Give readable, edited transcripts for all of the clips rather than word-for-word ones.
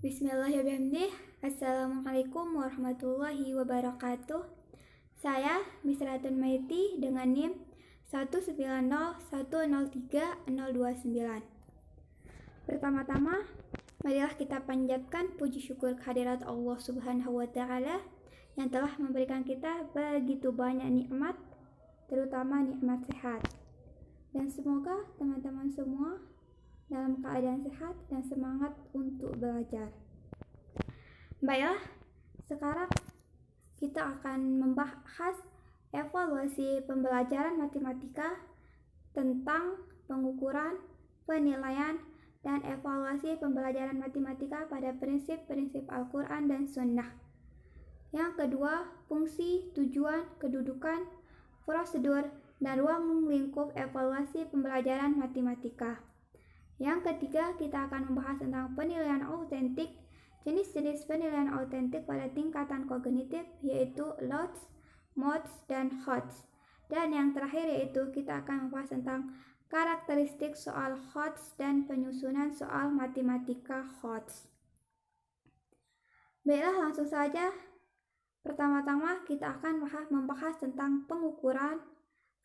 Bismillahirrahmanirrahim. Assalamualaikum warahmatullahi wabarakatuh. Saya Miss Ratun Maiti dengan NIM 190103029. Pertama-tama, marilah kita panjatkan puji syukur kehadirat Allah Subhanahu wa Ta'ala yang telah memberikan kita begitu banyak nikmat, terutama nikmat sehat. Dan semoga teman-teman semua dalam keadaan sehat dan semangat untuk belajar. Baiklah, sekarang kita akan membahas evaluasi pembelajaran matematika tentang pengukuran, penilaian, dan evaluasi pembelajaran matematika pada prinsip-prinsip Al-Quran dan Sunnah. Yang kedua, fungsi, tujuan, kedudukan, prosedur, dan ruang lingkup evaluasi pembelajaran matematika. Yang ketiga, kita akan membahas tentang penilaian autentik, jenis-jenis penilaian autentik pada tingkatan kognitif, yaitu LODS, MODS, dan HODS. Dan yang terakhir yaitu kita akan membahas tentang karakteristik soal HODS dan penyusunan soal matematika HODS. Baiklah, langsung saja. Pertama-tama kita akan membahas tentang pengukuran,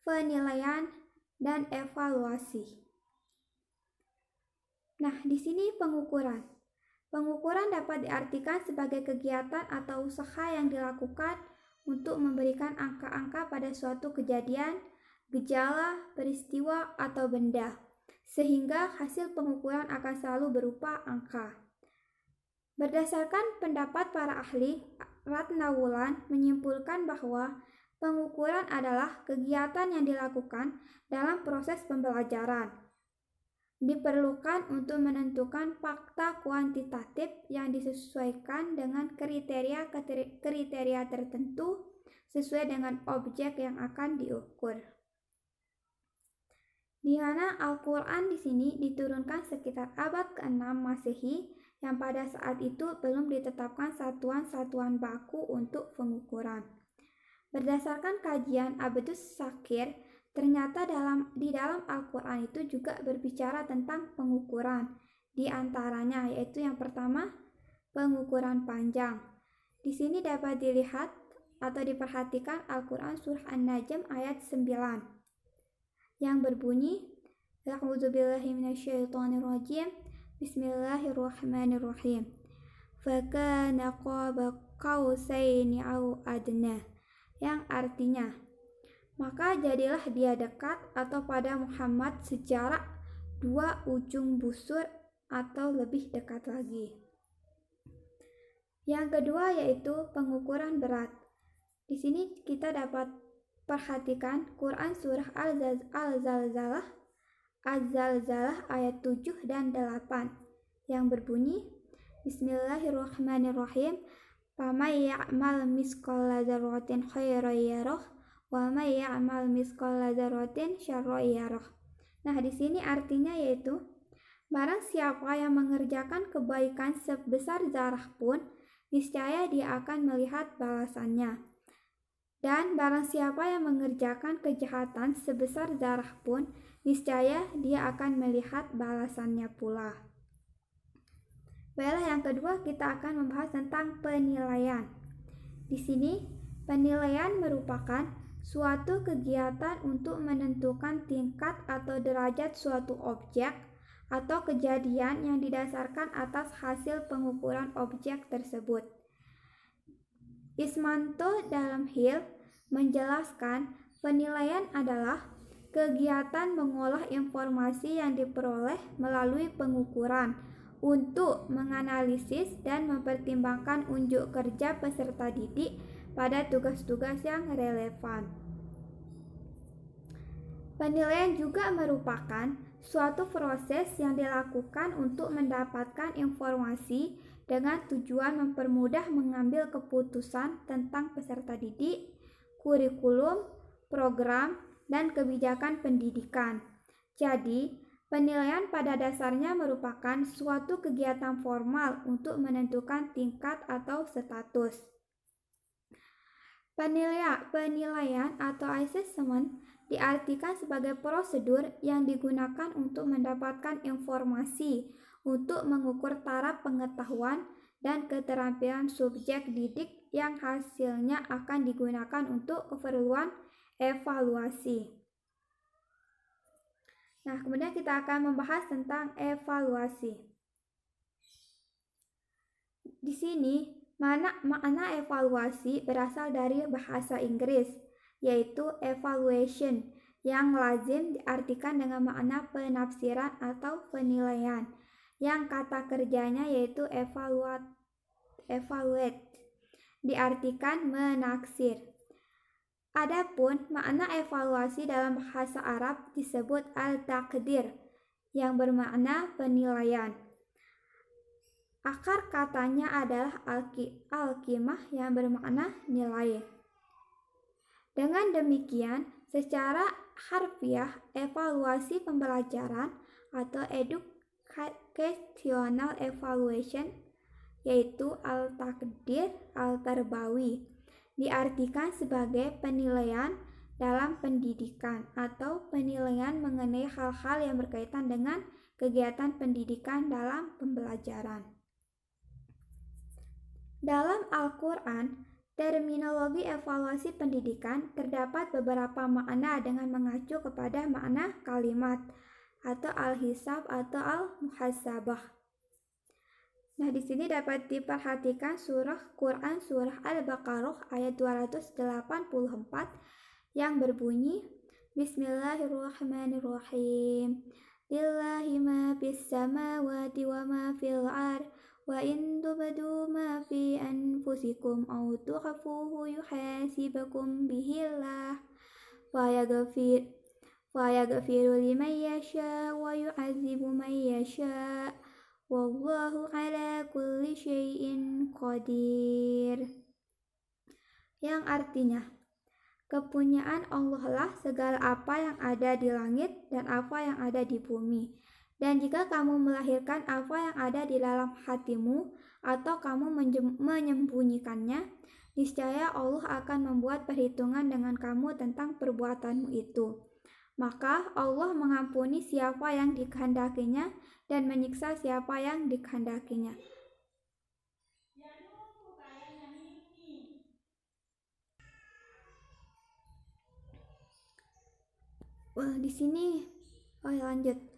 penilaian, dan evaluasi. Nah, di sini pengukuran. Pengukuran dapat diartikan sebagai kegiatan atau usaha yang dilakukan untuk memberikan angka-angka pada suatu kejadian, gejala, peristiwa, atau benda, sehingga hasil pengukuran akan selalu berupa angka. Berdasarkan pendapat para ahli, Ratnawulan menyimpulkan bahwa pengukuran adalah kegiatan yang dilakukan dalam proses pembelajaran. Diperlukan untuk menentukan fakta kuantitatif yang disesuaikan dengan kriteria tertentu sesuai dengan objek yang akan diukur. Di mana Al-Quran di sini diturunkan sekitar abad ke-6 Masehi yang pada saat itu belum ditetapkan satuan-satuan baku untuk pengukuran. Berdasarkan kajian Abdus Sakir, ternyata di dalam Al-Quran itu juga berbicara tentang pengukuran. Di antaranya yaitu yang pertama, pengukuran panjang. Di sini dapat dilihat atau diperhatikan Al-Quran surah An-Najm ayat 9 yang berbunyi, A'udzubillahi minasyaitonirrajim, Bismillahirrahmanirrahim. Fakana qaba qausaini au adna, yang artinya, maka jadilah dia dekat atau pada Muhammad sejarak dua ujung busur atau lebih dekat lagi. Yang kedua yaitu pengukuran berat. Di sini kita dapat perhatikan Quran surah Az-Zalzalah ayat 7 dan 8 yang berbunyi, Bismillahirrahmanirrahim. Famay ya'mal misqala dzarratin khairan yarah wa may ya'mal misqala dzarratin syarran yarah. Nah, di sini artinya yaitu barang siapa yang mengerjakan kebaikan sebesar zarah pun, niscaya dia akan melihat balasannya. Dan barang siapa yang mengerjakan kejahatan sebesar zarah pun, niscaya dia akan melihat balasannya pula. Baiklah, yang kedua kita akan membahas tentang penilaian. Di sini, penilaian merupakan suatu kegiatan untuk menentukan tingkat atau derajat suatu objek atau kejadian yang didasarkan atas hasil pengukuran objek tersebut. Ismanto dalam Hill menjelaskan penilaian adalah kegiatan mengolah informasi yang diperoleh melalui pengukuran untuk menganalisis dan mempertimbangkan unjuk kerja peserta didik pada tugas-tugas yang relevan. Penilaian juga merupakan suatu proses yang dilakukan untuk mendapatkan informasi dengan tujuan mempermudah mengambil keputusan tentang peserta didik, kurikulum, program, dan kebijakan pendidikan. Jadi, penilaian pada dasarnya merupakan suatu kegiatan formal untuk menentukan tingkat atau status. Penilaian atau assessment diartikan sebagai prosedur yang digunakan untuk mendapatkan informasi untuk mengukur taraf pengetahuan dan keterampilan subjek didik yang hasilnya akan digunakan untuk keperluan evaluasi. Nah, kemudian kita akan membahas tentang evaluasi. Di sini, makna evaluasi berasal dari bahasa Inggris, yaitu evaluation, yang lazim diartikan dengan makna penafsiran atau penilaian, yang kata kerjanya yaitu evaluate, diartikan menaksir. Adapun makna evaluasi dalam bahasa Arab disebut al-taqdir, yang bermakna penilaian. Akar katanya adalah al-qimah yang bermakna nilai. Dengan demikian, secara harfiah, evaluasi pembelajaran atau educational evaluation, yaitu al-taqdir al-tarbawi, diartikan sebagai penilaian dalam pendidikan atau penilaian mengenai hal-hal yang berkaitan dengan kegiatan pendidikan dalam pembelajaran. Dalam Al-Quran, terminologi evaluasi pendidikan terdapat beberapa makna dengan mengacu kepada makna kalimat atau al-hisab atau al-muhasabah. Nah, di sini dapat diperhatikan Quran surah Al-Baqarah ayat 284 yang berbunyi Bismillahirrahmanirrahim. Lillahi ma fis samawati wa ma fil ardh wa in tubdu ma fi anfusikum aw tukhfuhu yuhasibukum bihillah wa yaghfiru liman yasha wa yu'adzibu man yasha wallahu ala kulli syai'in qadir, yang artinya kepunyaan Allah lah segala apa yang ada di langit dan apa yang ada di bumi. Dan jika kamu melahirkan apa yang ada di dalam hatimu atau kamu menyembunyikannya, niscaya Allah akan membuat perhitungan dengan kamu tentang perbuatanmu itu. Maka Allah mengampuni siapa yang dikehendakinya dan menyiksa siapa yang dikehendakinya. Di sini lanjut.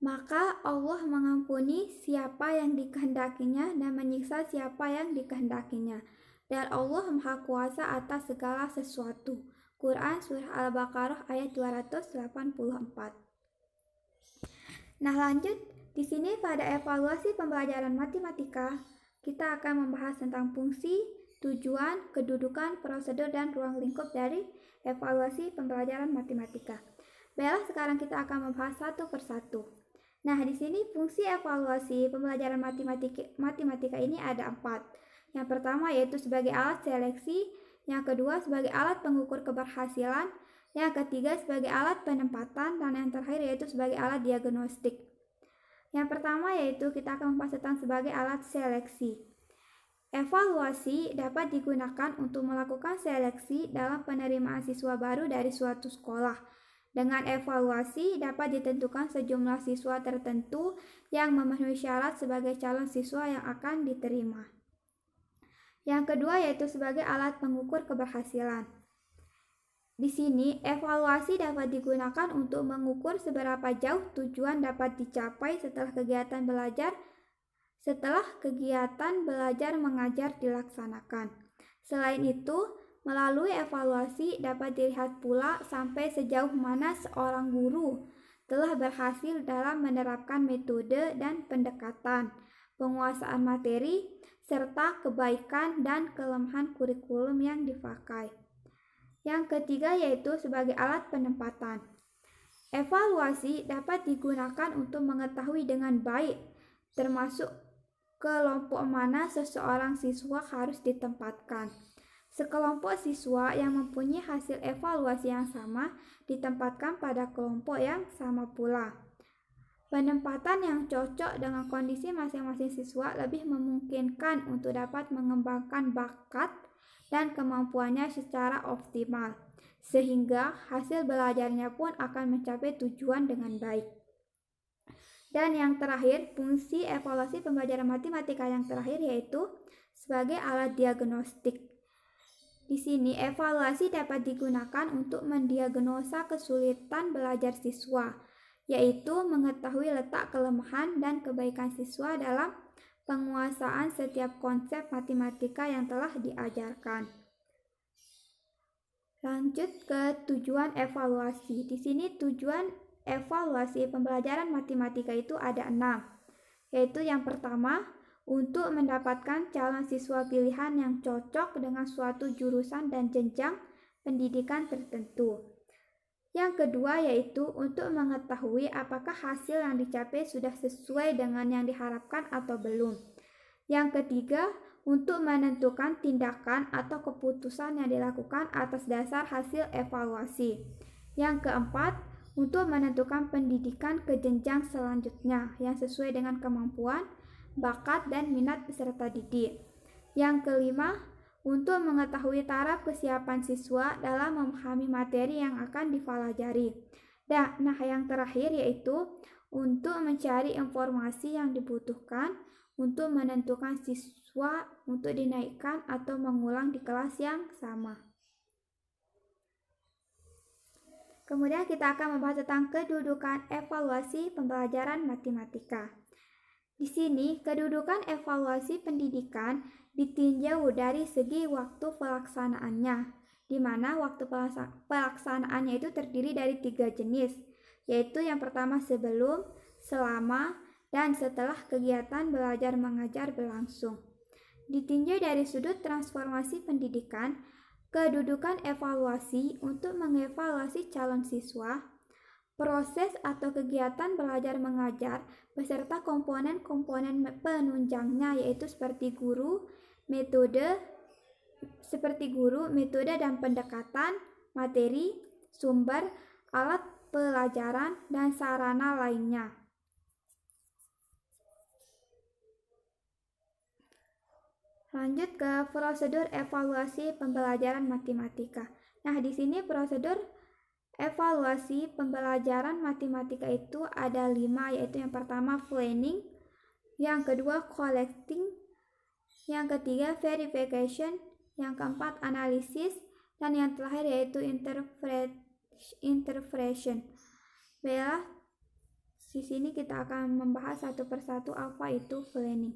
Maka Allah mengampuni siapa yang dikehendakinya dan menyiksa siapa yang dikehendakinya. Dan Allah Maha Kuasa atas segala sesuatu. Quran surah Al-Baqarah ayat 284. Nah, lanjut. Di sini pada evaluasi pembelajaran matematika, kita akan membahas tentang fungsi, tujuan, kedudukan, prosedur, dan ruang lingkup dari evaluasi pembelajaran matematika. Baiklah, sekarang kita akan membahas satu persatu. Nah, di sini fungsi evaluasi pembelajaran matematika ini ada 4. Yang pertama yaitu sebagai alat seleksi, yang kedua sebagai alat pengukur keberhasilan, yang ketiga sebagai alat penempatan, dan yang terakhir yaitu sebagai alat diagnostik. Yang pertama yaitu kita akan membahas tentang sebagai alat seleksi. Evaluasi dapat digunakan untuk melakukan seleksi dalam penerimaan siswa baru dari suatu sekolah. Dengan evaluasi dapat ditentukan sejumlah siswa tertentu yang memenuhi syarat sebagai calon siswa yang akan diterima. Yang kedua yaitu sebagai alat pengukur keberhasilan. Di sini, evaluasi dapat digunakan untuk mengukur seberapa jauh tujuan dapat dicapai setelah kegiatan belajar mengajar dilaksanakan. Selain itu, melalui evaluasi dapat dilihat pula sampai sejauh mana seorang guru telah berhasil dalam menerapkan metode dan pendekatan, penguasaan materi, serta kebaikan dan kelemahan kurikulum yang dipakai. Yang ketiga yaitu sebagai alat penempatan. Evaluasi dapat digunakan untuk mengetahui dengan baik, termasuk kelompok mana seseorang siswa harus ditempatkan. Sekelompok siswa yang mempunyai hasil evaluasi yang sama ditempatkan pada kelompok yang sama pula. Penempatan yang cocok dengan kondisi masing-masing siswa lebih memungkinkan untuk dapat mengembangkan bakat dan kemampuannya secara optimal, sehingga hasil belajarnya pun akan mencapai tujuan dengan baik. Dan yang terakhir, fungsi evaluasi pembelajaran matematika yang terakhir yaitu sebagai alat diagnostik. Di sini, evaluasi dapat digunakan untuk mendiagnosa kesulitan belajar siswa, yaitu mengetahui letak kelemahan dan kebaikan siswa dalam penguasaan setiap konsep matematika yang telah diajarkan. Lanjut ke tujuan evaluasi. Di sini tujuan evaluasi pembelajaran matematika itu ada 6, yaitu yang pertama, untuk mendapatkan calon siswa pilihan yang cocok dengan suatu jurusan dan jenjang pendidikan tertentu. Yang kedua yaitu untuk mengetahui apakah hasil yang dicapai sudah sesuai dengan yang diharapkan atau belum. Yang ketiga, untuk menentukan tindakan atau keputusan yang dilakukan atas dasar hasil evaluasi. Yang keempat, untuk menentukan pendidikan ke jenjang selanjutnya yang sesuai dengan kemampuan, bakat, dan minat peserta didik. Yang kelima, untuk mengetahui taraf kesiapan siswa dalam memahami materi yang akan dipelajari. Nah, yang terakhir yaitu untuk mencari informasi yang dibutuhkan untuk menentukan siswa untuk dinaikkan atau mengulang di kelas yang sama. Kemudian kita akan membahas tentang kedudukan evaluasi pembelajaran matematika. Di sini, kedudukan evaluasi pendidikan ditinjau dari segi waktu pelaksanaannya, di mana waktu pelaksanaannya itu terdiri dari 3 jenis, yaitu yang pertama sebelum, selama, dan setelah kegiatan belajar mengajar berlangsung. Ditinjau dari sudut transformasi pendidikan, kedudukan evaluasi untuk mengevaluasi calon siswa, proses atau kegiatan belajar mengajar beserta komponen-komponen penunjangnya yaitu seperti guru, metode dan pendekatan, materi, sumber, alat pelajaran, dan sarana lainnya. Lanjut ke prosedur evaluasi pembelajaran matematika. Nah, di sini prosedur evaluasi pembelajaran matematika itu ada 5, yaitu yang pertama planning, yang kedua collecting, yang ketiga verification, yang keempat analisis, dan yang terakhir yaitu interpretation. Baiklah, di sini kita akan membahas satu persatu apa itu planning.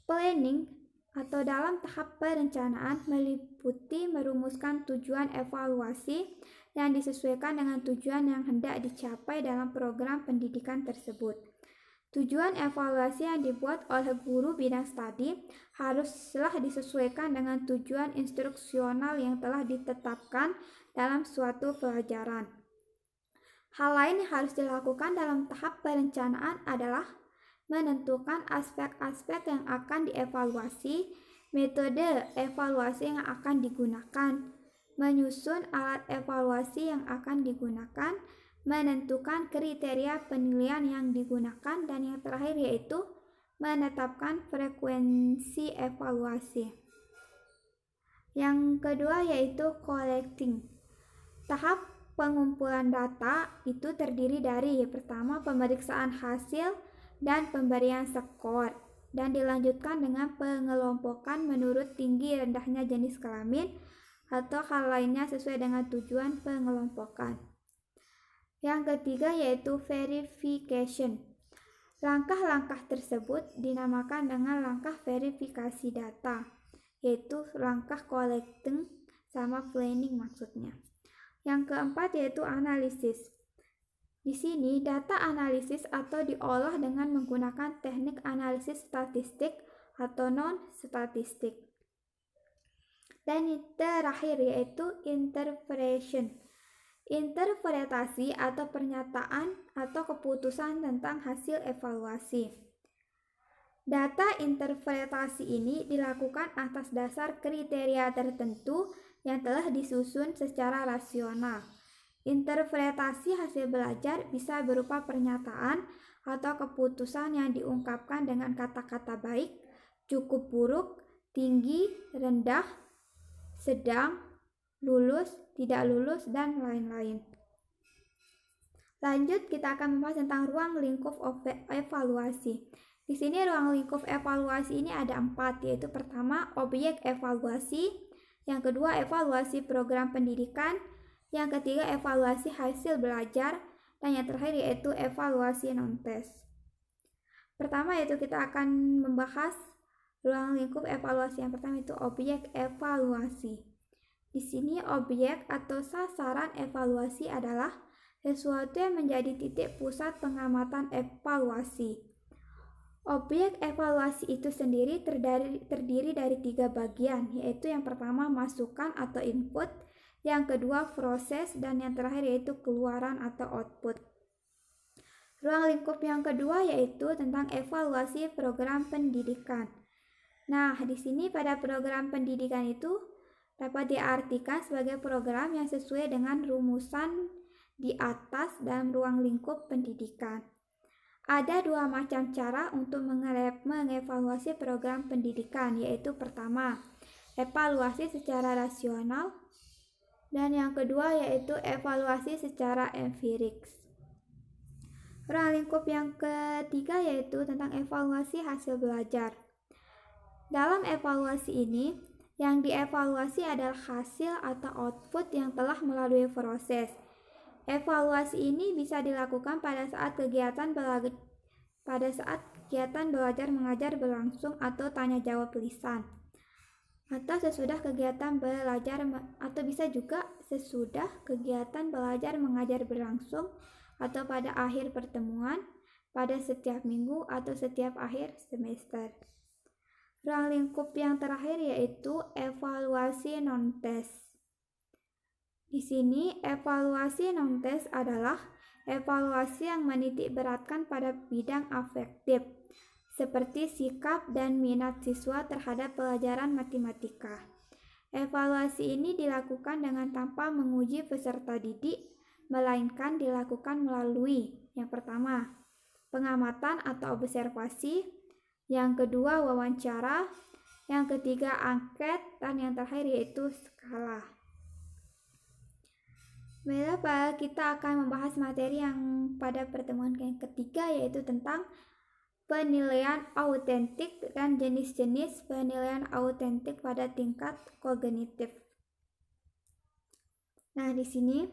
Planning atau dalam tahap perencanaan meliputi merumuskan tujuan evaluasi yang disesuaikan dengan tujuan yang hendak dicapai dalam program pendidikan tersebut. Tujuan evaluasi yang dibuat oleh guru bidang studi haruslah disesuaikan dengan tujuan instruksional yang telah ditetapkan dalam suatu pelajaran. Hal lain yang harus dilakukan dalam tahap perencanaan adalah menentukan aspek-aspek yang akan dievaluasi, metode evaluasi yang akan digunakan, menyusun alat evaluasi yang akan digunakan, menentukan kriteria penilaian yang digunakan, dan yang terakhir yaitu menetapkan frekuensi evaluasi. Yang kedua yaitu collecting. Tahap pengumpulan data itu terdiri dari pertama pemeriksaan hasil dan pemberian skor, dan dilanjutkan dengan pengelompokan menurut tinggi rendahnya jenis kelamin atau hal lainnya sesuai dengan tujuan pengelompokan. Yang ketiga yaitu verification. Langkah-langkah tersebut dinamakan dengan langkah verifikasi data, yaitu langkah collecting sama planning maksudnya. Yang keempat yaitu analisis. Di sini data analisis atau diolah dengan menggunakan teknik analisis statistik atau non-statistik. Dan yang terakhir yaitu interpretation. Interpretasi atau pernyataan atau keputusan tentang hasil evaluasi. Data interpretasi ini dilakukan atas dasar kriteria tertentu yang telah disusun secara rasional. Interpretasi hasil belajar bisa berupa pernyataan atau keputusan yang diungkapkan dengan kata-kata baik, cukup buruk, tinggi, rendah, sedang, lulus, tidak lulus, dan lain-lain. Lanjut, kita akan membahas tentang ruang lingkup evaluasi. Di sini ruang lingkup evaluasi ini ada 4, yaitu pertama objek evaluasi, yang kedua evaluasi program pendidikan, yang ketiga evaluasi hasil belajar, dan yang terakhir yaitu evaluasi non-tes. Pertama yaitu kita akan membahas ruang lingkup evaluasi. Yang pertama itu objek evaluasi. Di sini objek atau sasaran evaluasi adalah sesuatu yang menjadi titik pusat pengamatan evaluasi. Objek evaluasi itu sendiri terdiri dari 3 bagian, yaitu yang pertama masukan atau input, yang kedua proses, dan yang terakhir yaitu keluaran atau output. Ruang lingkup yang kedua yaitu tentang evaluasi program pendidikan. Nah, di sini pada program pendidikan itu dapat diartikan sebagai program yang sesuai dengan rumusan di atas dalam ruang lingkup pendidikan. Ada 2 macam cara untuk mengevaluasi program pendidikan, yaitu pertama, evaluasi secara rasional, dan yang kedua yaitu evaluasi secara empirik. Ruang lingkup yang ketiga yaitu tentang evaluasi hasil belajar. Dalam evaluasi ini, yang dievaluasi adalah hasil atau output yang telah melalui proses. Evaluasi ini bisa dilakukan pada saat kegiatan belajar mengajar berlangsung atau tanya jawab lisan, atau sesudah kegiatan belajar, atau bisa juga sesudah kegiatan belajar mengajar berlangsung, atau pada akhir pertemuan, pada setiap minggu atau setiap akhir semester. Ruang lingkup yang terakhir yaitu evaluasi non-tes. Di sini evaluasi non-tes adalah evaluasi yang menitik beratkan pada bidang afektif, seperti sikap dan minat siswa terhadap pelajaran matematika. Evaluasi ini dilakukan dengan tanpa menguji peserta didik, melainkan dilakukan melalui yang pertama, pengamatan atau observasi, yang kedua wawancara, yang ketiga angket, dan yang terakhir yaitu skala. Baiklah, kita akan membahas materi yang pada pertemuan yang ketiga yaitu tentang penilaian autentik dan jenis-jenis penilaian autentik pada tingkat kognitif. Nah, di sini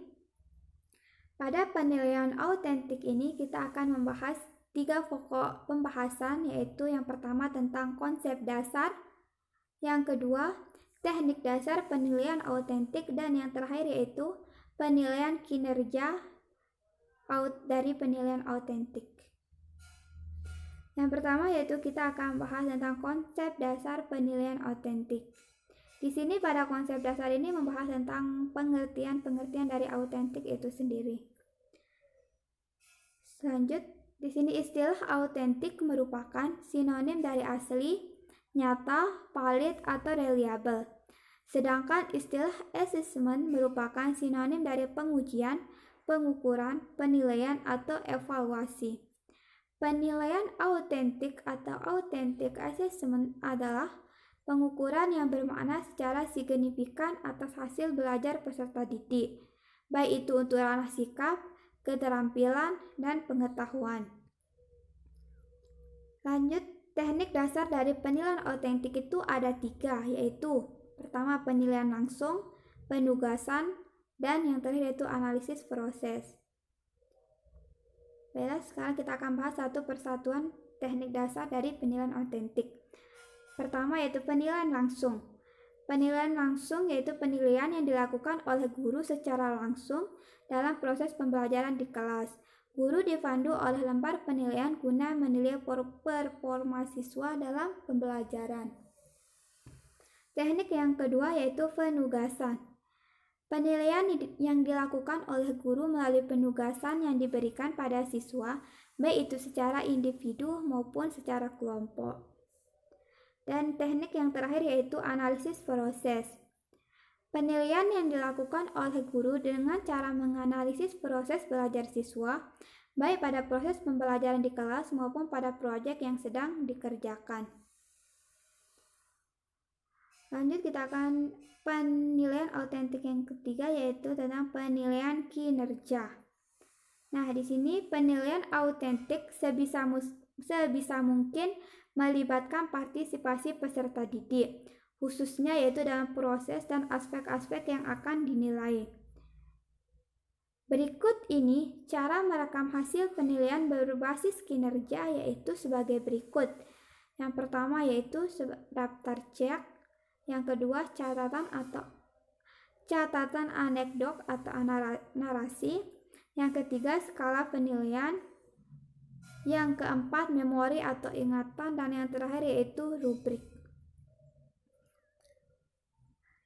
pada penilaian autentik ini kita akan membahas 3 pokok pembahasan, yaitu yang pertama tentang konsep dasar, yang kedua teknik dasar penilaian autentik, dan yang terakhir yaitu penilaian kinerja dari penilaian autentik. Yang pertama yaitu kita akan bahas tentang konsep dasar penilaian autentik. Di sini pada konsep dasar ini membahas tentang pengertian dari autentik itu sendiri. Selanjut, di sini istilah autentik merupakan sinonim dari asli, nyata, valid, atau reliable. Sedangkan istilah assessment merupakan sinonim dari pengujian, pengukuran, penilaian, atau evaluasi. Penilaian autentik atau authentic assessment adalah pengukuran yang bermakna secara signifikan atas hasil belajar peserta didik, baik itu untuk ranah sikap, keterampilan, dan pengetahuan. Lanjut, teknik dasar dari penilaian autentik itu ada 3, yaitu pertama penilaian langsung, penugasan, dan yang terakhir yaitu analisis proses. Baiklah, sekarang kita akan bahas satu persatuan teknik dasar dari penilaian autentik. Pertama yaitu penilaian langsung. Penilaian langsung yaitu penilaian yang dilakukan oleh guru secara langsung dalam proses pembelajaran di kelas. Guru dipandu oleh lembar penilaian guna menilai performa siswa dalam pembelajaran. Teknik yang kedua yaitu penugasan. Penilaian yang dilakukan oleh guru melalui penugasan yang diberikan pada siswa, baik itu secara individu maupun secara kelompok. Dan teknik yang terakhir yaitu analisis proses. Penilaian yang dilakukan oleh guru dengan cara menganalisis proses belajar siswa, baik pada proses pembelajaran di kelas maupun pada proyek yang sedang dikerjakan. Lanjut, kita akan penilaian autentik yang ketiga yaitu tentang penilaian kinerja. Nah, di sini penilaian autentik sebisa mungkin melibatkan partisipasi peserta didik, khususnya yaitu dalam proses dan aspek-aspek yang akan dinilai. Berikut ini cara merekam hasil penilaian berbasis kinerja, yaitu sebagai berikut. Yang pertama yaitu daftar cek, yang kedua catatan anekdot atau narasi, yang ketiga skala penilaian, yang keempat memori atau ingatan, dan yang terakhir yaitu rubrik.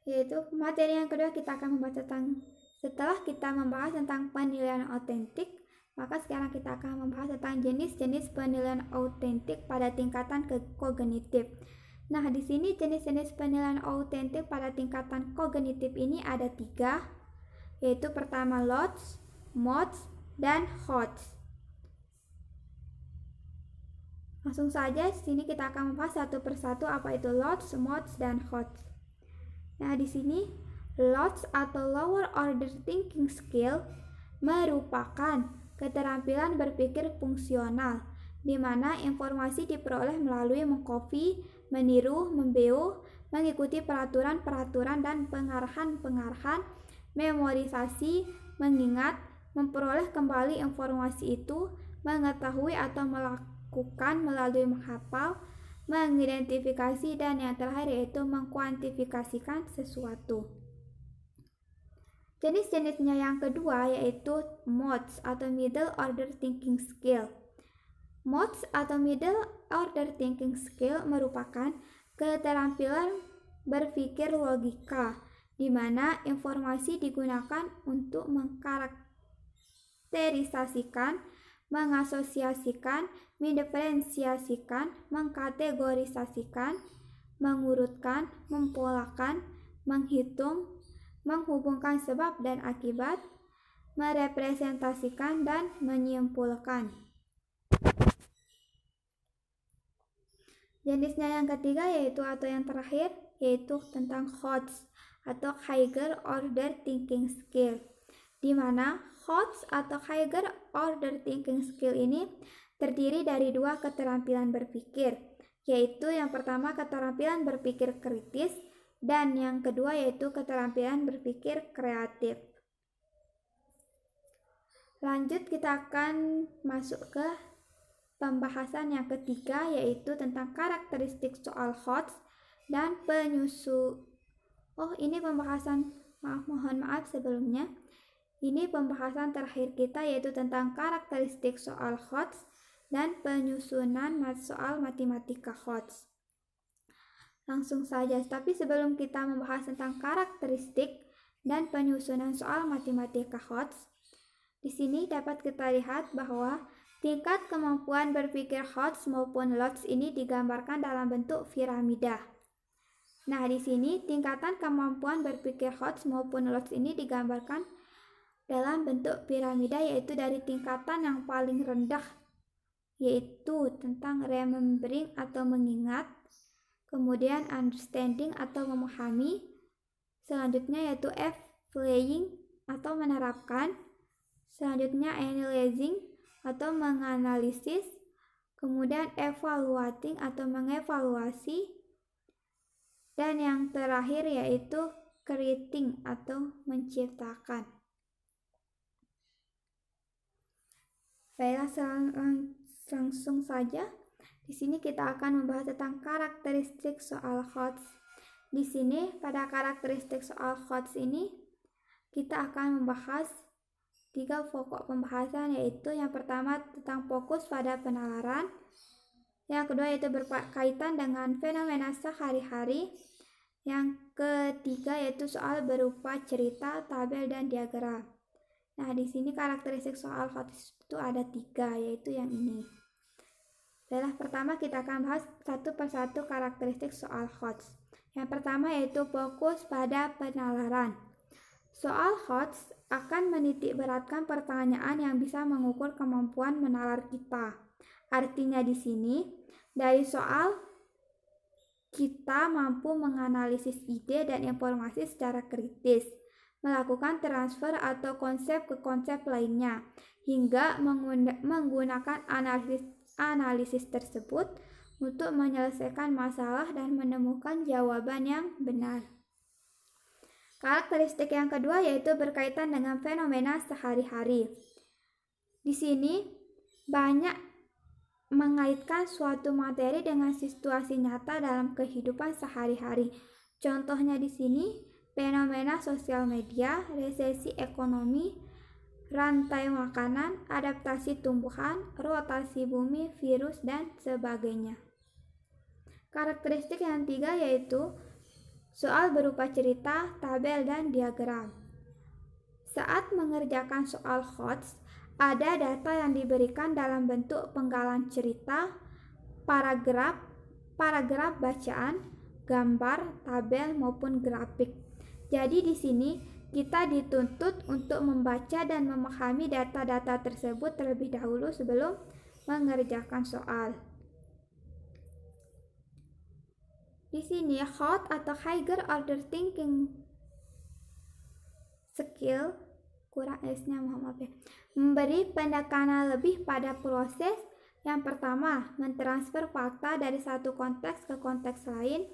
Yaitu materi yang kedua kita akan membahas tentang, setelah kita membahas tentang penilaian autentik, maka sekarang kita akan membahas tentang jenis-jenis penilaian autentik pada tingkatan kognitif. Nah, di sini jenis-jenis penilaian autentik pada tingkatan kognitif ini ada 3, yaitu pertama LODS, MODS, dan HODS. Langsung saja di sini kita akan membahas satu persatu apa itu LODS, MODS, dan HODS. Nah, di sini LODS atau Lower Order Thinking Skill merupakan keterampilan berpikir fungsional, di mana informasi diperoleh melalui mengcopy, meniru, membeu, mengikuti peraturan-peraturan dan pengarahan-pengarahan, memorisasi, mengingat, memperoleh kembali informasi itu, mengetahui atau melakukan melalui menghafal, mengidentifikasi, dan yang terakhir yaitu mengkuantifikasikan sesuatu. Jenis-jenisnya yang kedua yaitu MODS atau Middle Order Thinking Skill. MODS atau Middle Order Thinking Skill merupakan keterampilan berpikir logika, di mana informasi digunakan untuk mengkarakterisasikan, mengasosiasikan, mendiferensiasikan, mengkategorisasikan, mengurutkan, mempolakan, menghitung, menghubungkan sebab dan akibat, merepresentasikan, dan menyimpulkan. Jenisnya yang ketiga yaitu atau yang terakhir yaitu tentang HODS atau Higher Order Thinking Skill, di mana HODS atau Higher Order Thinking Skill ini terdiri dari 2 keterampilan berpikir, yaitu yang pertama keterampilan berpikir kritis dan yang kedua yaitu keterampilan berpikir kreatif. Lanjut kita akan masuk ke pembahasan yang ketiga yaitu tentang karakteristik soal HODS dan mohon maaf sebelumnya. Ini pembahasan terakhir kita yaitu tentang karakteristik soal HODS dan penyusunan soal matematika HODS. Langsung saja, tapi sebelum kita membahas tentang karakteristik dan penyusunan soal matematika HODS, di sini dapat kita lihat bahwa tingkat kemampuan berpikir HODS maupun LODS ini digambarkan dalam bentuk piramida. Nah, di sini tingkatan kemampuan berpikir HODS maupun LODS ini digambarkan dalam bentuk piramida, yaitu dari tingkatan yang paling rendah yaitu tentang remembering atau mengingat, kemudian understanding atau memahami, selanjutnya yaitu applying atau menerapkan, selanjutnya analyzing atau menganalisis, kemudian evaluating atau mengevaluasi, dan yang terakhir yaitu creating atau menciptakan. Baiklah, langsung saja. Di sini kita akan membahas tentang karakteristik soal HODS. Di sini pada karakteristik soal HODS ini kita akan membahas 3 pokok pembahasan, yaitu yang pertama tentang fokus pada penalaran, yang kedua yaitu berkaitan dengan fenomena sehari-hari, yang ketiga yaitu soal berupa cerita, tabel, dan diagram. Nah, di sini karakteristik soal HODS itu ada 3, yaitu yang ini. Pertama kita akan bahas satu persatu karakteristik soal HODS. Yang pertama yaitu fokus pada penalaran. Soal HODS akan menitikberatkan pertanyaan yang bisa mengukur kemampuan menalar kita. Artinya di sini dari soal kita mampu menganalisis ide dan informasi secara kritis, melakukan transfer atau konsep ke konsep lainnya, hingga menggunakan analisis tersebut untuk menyelesaikan masalah dan menemukan jawaban yang benar. Karakteristik yang kedua yaitu berkaitan dengan fenomena sehari-hari. Di sini banyak mengaitkan suatu materi dengan situasi nyata dalam kehidupan sehari-hari. Contohnya di sini fenomena sosial media, resesi ekonomi, rantai makanan, adaptasi tumbuhan, rotasi bumi, virus, dan sebagainya. Karakteristik yang ketiga yaitu soal berupa cerita, tabel, dan diagram. Saat mengerjakan soal HOTS, ada data yang diberikan dalam bentuk penggalan cerita, paragraf bacaan, gambar, tabel, maupun grafik. Jadi di sini kita dituntut untuk membaca dan memahami data-data tersebut terlebih dahulu sebelum mengerjakan soal. Di sini HOT atau Higher Order Thinking Skill, kurang S-nya maaf ya, memberi pendekanan lebih pada proses. Yang pertama, mentransfer fakta dari satu konteks ke konteks lain.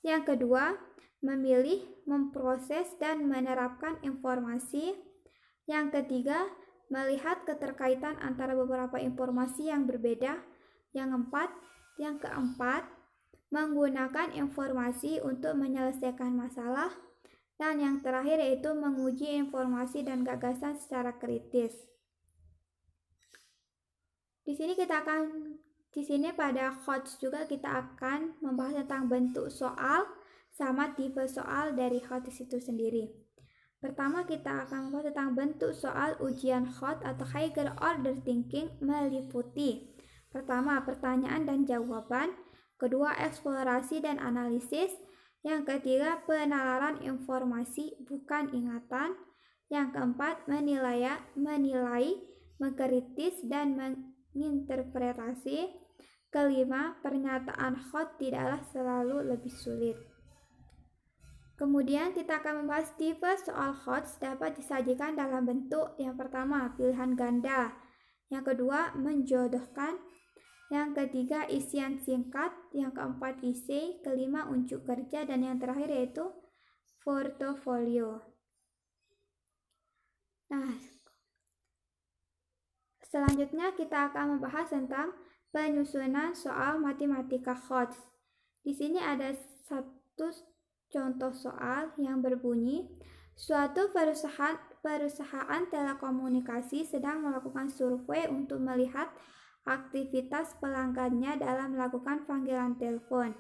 Yang kedua, memilih, memproses, dan menerapkan informasi. Yang ketiga, melihat keterkaitan antara beberapa informasi yang berbeda. Yang keempat, menggunakan informasi untuk menyelesaikan masalah. Dan yang terakhir yaitu menguji informasi dan gagasan secara kritis. Di sini pada HOTS juga kita akan membahas tentang bentuk soal sama tipe soal dari HOTS itu sendiri. Pertama kita akan membahas tentang bentuk soal ujian HOTS atau Higher Order Thinking meliputi pertama pertanyaan dan jawaban, kedua eksplorasi dan analisis, yang ketiga penalaran informasi bukan ingatan, yang keempat menilai, mengkritis dan menginterpretasi, kelima pernyataan HOTS tidaklah selalu lebih sulit. Kemudian kita akan membahas tipe soal HOTS dapat disajikan dalam bentuk yang pertama pilihan ganda, yang kedua menjodohkan, yang ketiga isian singkat, yang keempat essay, kelima unjuk kerja, dan yang terakhir yaitu portofolio. Nah, selanjutnya kita akan membahas tentang penyusunan soal matematika HOTS. Di sini ada satu contoh soal yang berbunyi, suatu perusahaan telekomunikasi sedang melakukan survei untuk melihat aktivitas pelanggannya dalam melakukan panggilan telepon.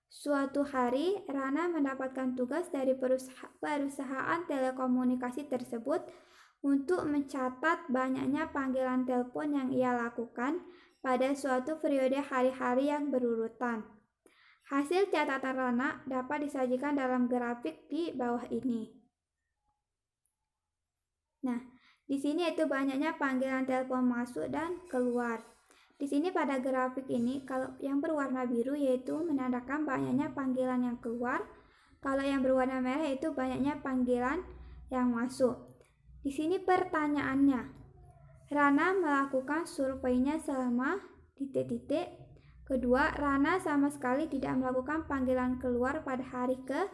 Suatu hari, Rana mendapatkan tugas dari perusahaan telekomunikasi tersebut untuk mencatat banyaknya panggilan telepon yang ia lakukan pada suatu periode hari-hari yang berurutan. Hasil catatan Rana dapat disajikan dalam grafik di bawah ini. Nah, di sini itu banyaknya panggilan telepon masuk dan keluar. Di sini pada grafik ini, kalau yang berwarna biru yaitu menandakan banyaknya panggilan yang keluar, kalau yang berwarna merah yaitu banyaknya panggilan yang masuk. Di sini pertanyaannya, Rana melakukan surveinya selama ... Kedua, Rana sama sekali tidak melakukan panggilan keluar pada hari ke ...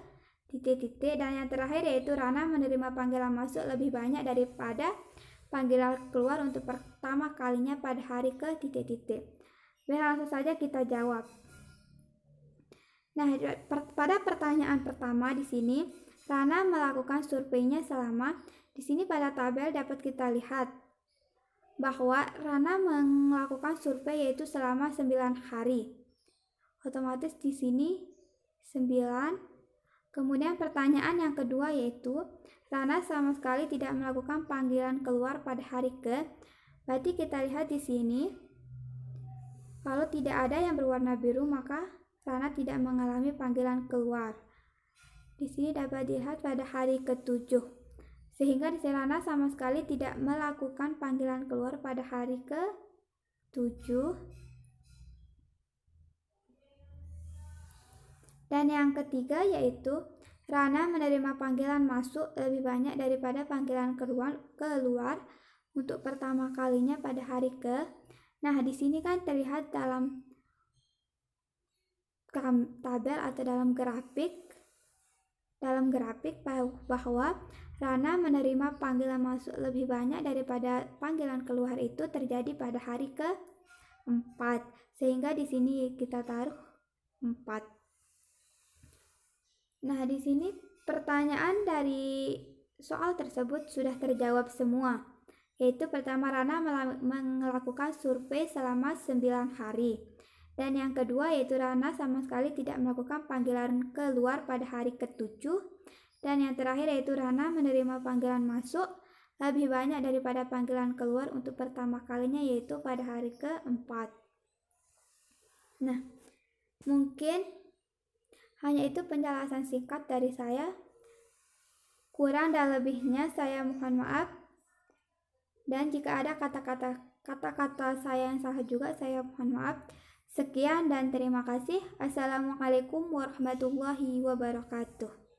Dan yang terakhir yaitu Rana menerima panggilan masuk lebih banyak daripada panggilan keluar untuk pertama kalinya pada hari ke ... Langsung saja kita jawab. Nah, pada pertanyaan pertama di sini, Rana melakukan surveinya selama, di sini pada tabel dapat kita lihat bahwa Rana melakukan survei yaitu selama 9 hari. Otomatis di sini 9. Kemudian pertanyaan yang kedua yaitu Rana sama sekali tidak melakukan panggilan keluar pada hari ke. Berarti kita lihat di sini, kalau tidak ada yang berwarna biru maka Rana tidak mengalami panggilan keluar. Di sini dapat dilihat pada hari ke-7. Sehingga di sini Rana sama sekali tidak melakukan panggilan keluar pada hari ke-7. Dan yang ketiga yaitu Rana menerima panggilan masuk lebih banyak daripada panggilan keluar untuk pertama kalinya pada hari ke. Nah, di sini kan terlihat dalam tabel atau dalam grafik bahwa Rana menerima panggilan masuk lebih banyak daripada panggilan keluar itu terjadi pada hari ke-4. Sehingga di sini kita taruh 4. Nah, di sini pertanyaan dari soal tersebut sudah terjawab semua. Yaitu pertama, Rana melakukan survei selama 9 hari. Dan yang kedua yaitu Rana sama sekali tidak melakukan panggilan keluar pada hari ke-7. Dan yang terakhir yaitu Rana menerima panggilan masuk lebih banyak daripada panggilan keluar untuk pertama kalinya yaitu pada hari ke-4. Nah, mungkin hanya itu penjelasan singkat dari saya. Kurang dan lebihnya saya mohon maaf. Dan jika ada kata-kata saya yang salah juga saya mohon maaf. Sekian dan terima kasih. Assalamualaikum warahmatullahi wabarakatuh.